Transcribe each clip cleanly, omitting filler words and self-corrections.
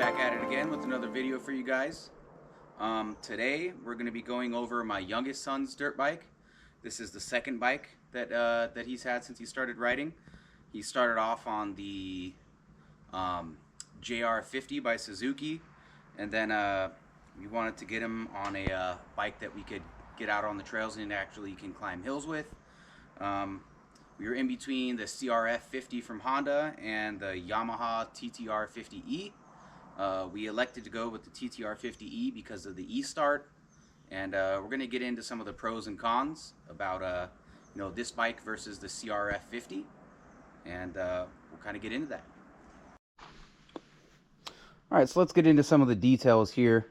back at it again with another video for you guys. Today we're going to be going over my youngest son's dirt bike. This is the second bike that he's had since he started riding. He started off on the CRF50 by Suzuki, and then we wanted to get him on a bike that we could get out on the trails and actually can climb hills with. We were in between the CRF50 from Honda and the Yamaha TTR50E. We elected to go with the TTR50E because of the e-start, and we're going to get into some of the pros and cons about this bike versus the CRF50, and we'll kind of get into that. Alright, so let's get into some of the details here.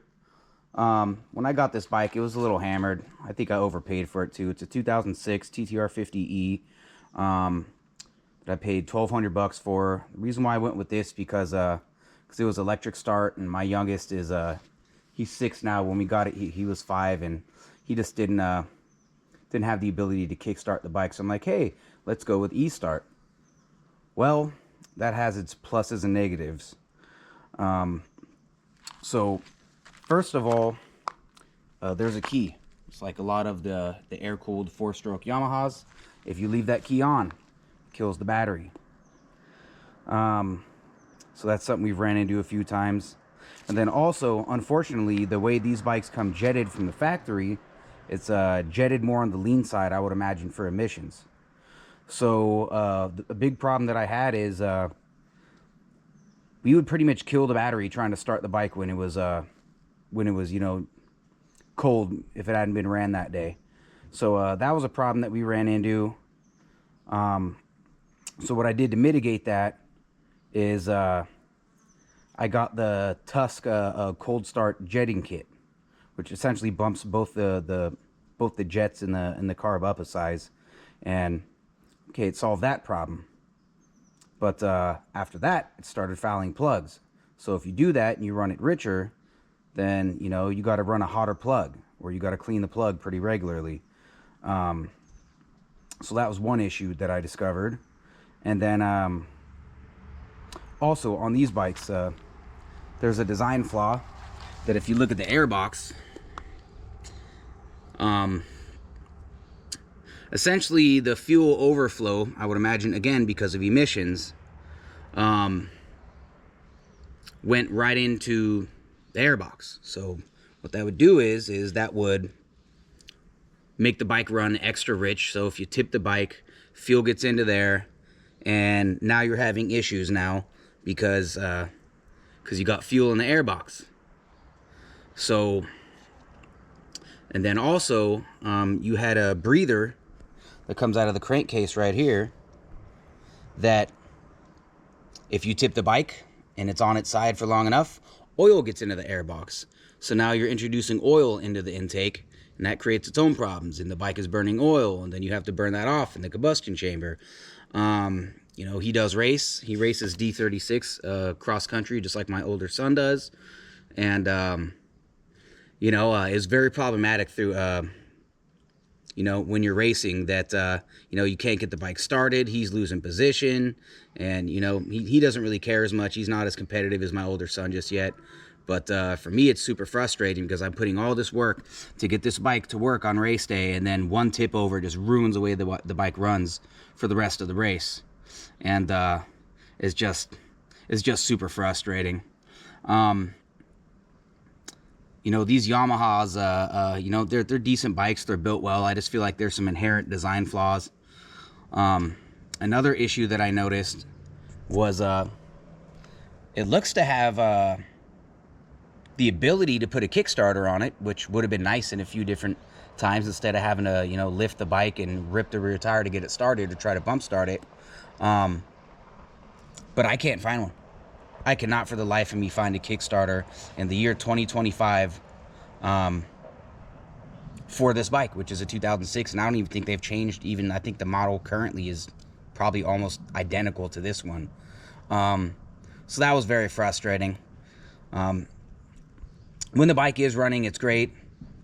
When I got this bike, it was a little hammered. I think I overpaid for it too. It's a 2006 TTR50E that I paid $1,200 for. The reason why I went with this because it was electric start, and my youngest is he's 6 now. When we got it, he was 5, and he just didn't have the ability to kickstart the bike. So I'm like, hey, let's go with e-start. Well, that has its pluses and negatives. So first of all, there's a key. It's like a lot of the air-cooled 4-stroke Yamahas. If you leave that key on, it kills the battery. So that's something we've ran into a few times. And then also, unfortunately, the way these bikes come jetted from the factory, it's jetted more on the lean side, I would imagine, for emissions. So a big problem that I had is we would pretty much kill the battery trying to start the bike when it was cold, if it hadn't been ran that day. So that was a problem that we ran into. So what I did to mitigate that is I got the Tusk cold start jetting kit, which essentially bumps both the jets and the carb up a size, and okay, it solved that problem. But after that, it started fouling plugs. So if you do that and you run it richer, then you got to run a hotter plug, or you got to clean the plug pretty regularly. So that was one issue that I discovered. And then also on these bikes, there's a design flaw that if you look at the airbox, essentially the fuel overflow, I would imagine, again because of emissions, went right into the airbox. So what that would do is that would make the bike run extra rich. So if you tip the bike, fuel gets into there, and now you're having issues now because you got fuel in the airbox. So, and then also you had a breather that comes out of the crankcase right here that if you tip the bike and it's on its side for long enough, oil gets into the airbox. So now you're introducing oil into the intake, and that creates its own problems, and the bike is burning oil, and then you have to burn that off in the combustion chamber. He does race. He races D36 cross country, just like my older son does, and it's very problematic through when you're racing that you can't get the bike started. He's losing position, and he doesn't really care as much. He's not as competitive as my older son just yet. But for me, it's super frustrating because I'm putting all this work to get this bike to work on race day, and then one tip over just ruins the way the bike runs for the rest of the race, and it's just super frustrating. These Yamahas, they're decent bikes. They're built well. I just feel like there's some inherent design flaws. Another issue that I noticed was it looks to have the ability to put a Kickstarter on it, which would have been nice in a few different times instead of having to, lift the bike and rip the rear tire to get it started or try to bump start it. But I can't find one. I cannot for the life of me find a Kickstarter in the year 2025 for this bike, which is a 2006, and I don't even think they've changed. Even I think the model currently is probably almost identical to this one. So that was very frustrating. When the bike is running, it's great,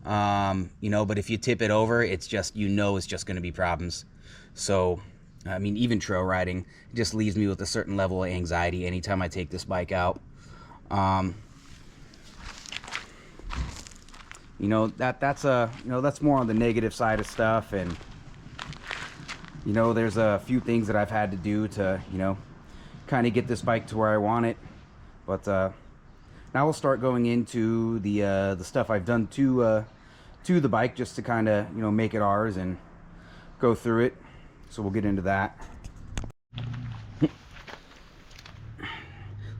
but if you tip it over, it's just, it's just going to be problems. So I mean, even trail riding just leaves me with a certain level of anxiety anytime I take this bike out. You know, that's more on the negative side of stuff. And you know, there's a few things that I've had to do to, you know, kind of get this bike to where I want it. But now we'll start going into the stuff I've done to the bike, just to kind of, you know, make it ours and go through it. So we'll get into that.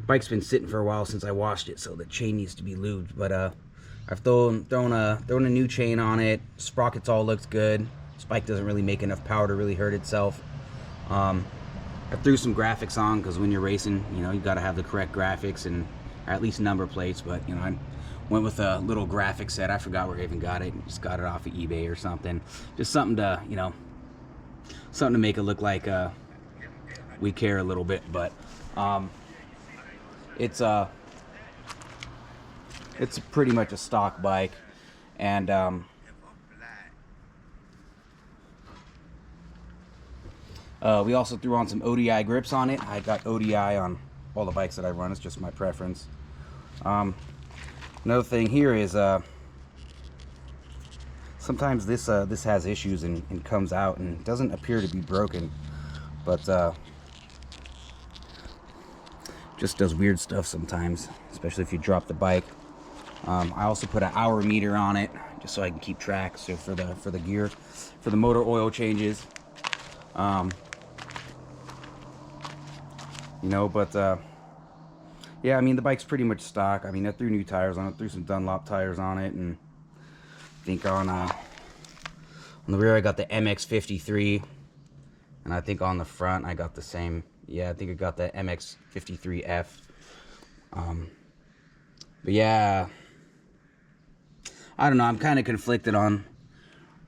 Bike's been sitting for a while since I washed it, so the chain needs to be lubed. But I've thrown a new chain on it. Sprockets all looks good. This bike doesn't really make enough power to really hurt itself. I threw some graphics on because when you're racing, you know, you got to have the correct graphics and or at least number plates. But you know, I went with a little graphic set. I forgot where I even got it. Just got it off of eBay or something. Just something to, you know, something to make it look like we care a little bit. But it's pretty much a stock bike. And we also threw on some ODI grips on it. I got ODI on all the bikes that I run. It's just my preference. Another thing here is sometimes this has issues and comes out and doesn't appear to be broken, but just does weird stuff sometimes, especially if you drop the bike. I also put an hour meter on it just so I can keep track. So for the gear, for the motor oil changes, you know. But yeah, I mean, the bike's pretty much stock. I mean, I threw new tires on it, threw some Dunlop tires on it, and I think on the rear I got the MX53, and I think on the front I got the same. Yeah, I think I got the MX53F. But yeah, I don't know. I'm kind of conflicted on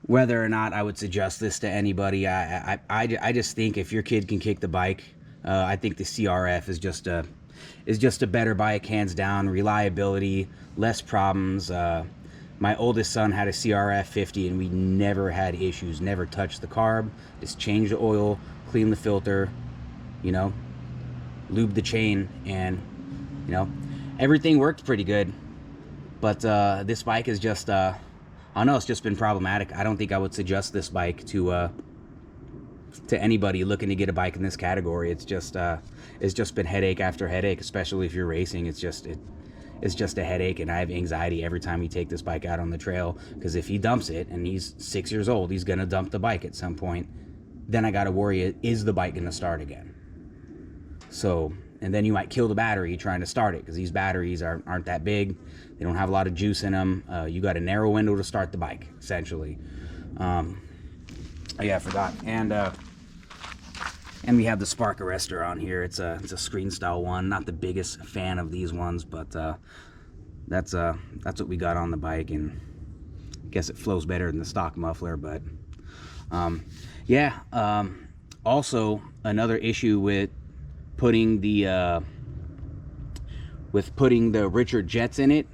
whether or not I would suggest this to anybody. I just think if your kid can kick the bike, I think the CRF is just a better bike, hands down. Reliability, less problems. My oldest son had a CRF50 and we never had issues. Never touched the carb. Just changed the oil, cleaned the filter, you know, lubed the chain, and you know, everything worked pretty good. But this bike is just I don't know, it's just been problematic. I don't think I would suggest this bike to anybody looking to get a bike in this category. It's just been headache after headache, especially if you're racing. It's just a headache, and I have anxiety every time we take this bike out on the trail, because if he dumps it, and he's 6 years old, he's gonna dump the bike at some point. Then I gotta worry, is the bike gonna start again? So, and then you might kill the battery trying to start it, because these batteries aren't that big. They don't have a lot of juice in them. You got a narrow window to start the bike, essentially. Oh yeah, I forgot. And we have the spark arrestor on here. It's a screen style one. Not the biggest fan of these ones, but that's what we got on the bike, and I guess it flows better than the stock muffler. But yeah. Also, another issue with putting the Richard jets in it,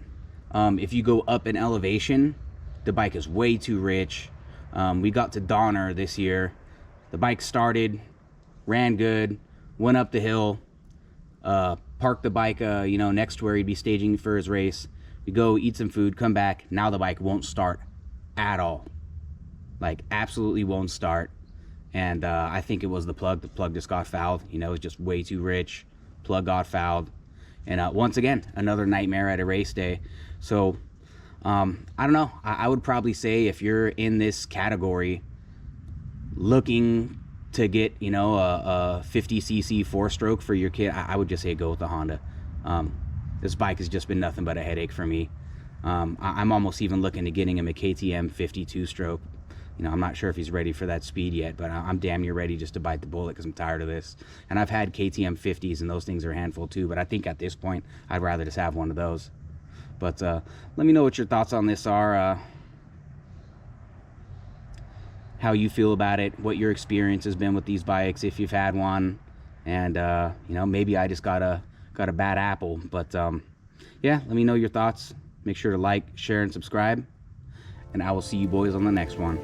if you go up in elevation, the bike is way too rich. We got to Donner this year. The bike started, ran good, went up the hill, parked the bike you know, next to where he'd be staging for his race. We go eat some food, come back, now the bike won't start at all. Like, absolutely won't start. And I think it was the plug. The plug just got fouled. You know, it's just way too rich. Plug got fouled. And once again, another nightmare at a race day. So I don't know. I would probably say, if you're in this category looking to get, you know, a 50cc 4-stroke for your kid, I would just say go with the Honda. This bike has just been nothing but a headache for me. I'm almost even looking at getting him a KTM 50 2-stroke. You know, I'm not sure if he's ready for that speed yet, but I'm damn near ready just to bite the bullet, because I'm tired of this. And I've had KTM 50s, and those things are a handful too, but I think at this point I'd rather just have one of those. But let me know what your thoughts on this are, how you feel about it, what your experience has been with these bikes, if you've had one. And you know, maybe I just got a bad apple. But yeah, let me know your thoughts. Make sure to like, share, and subscribe, and I will see you boys on the next one.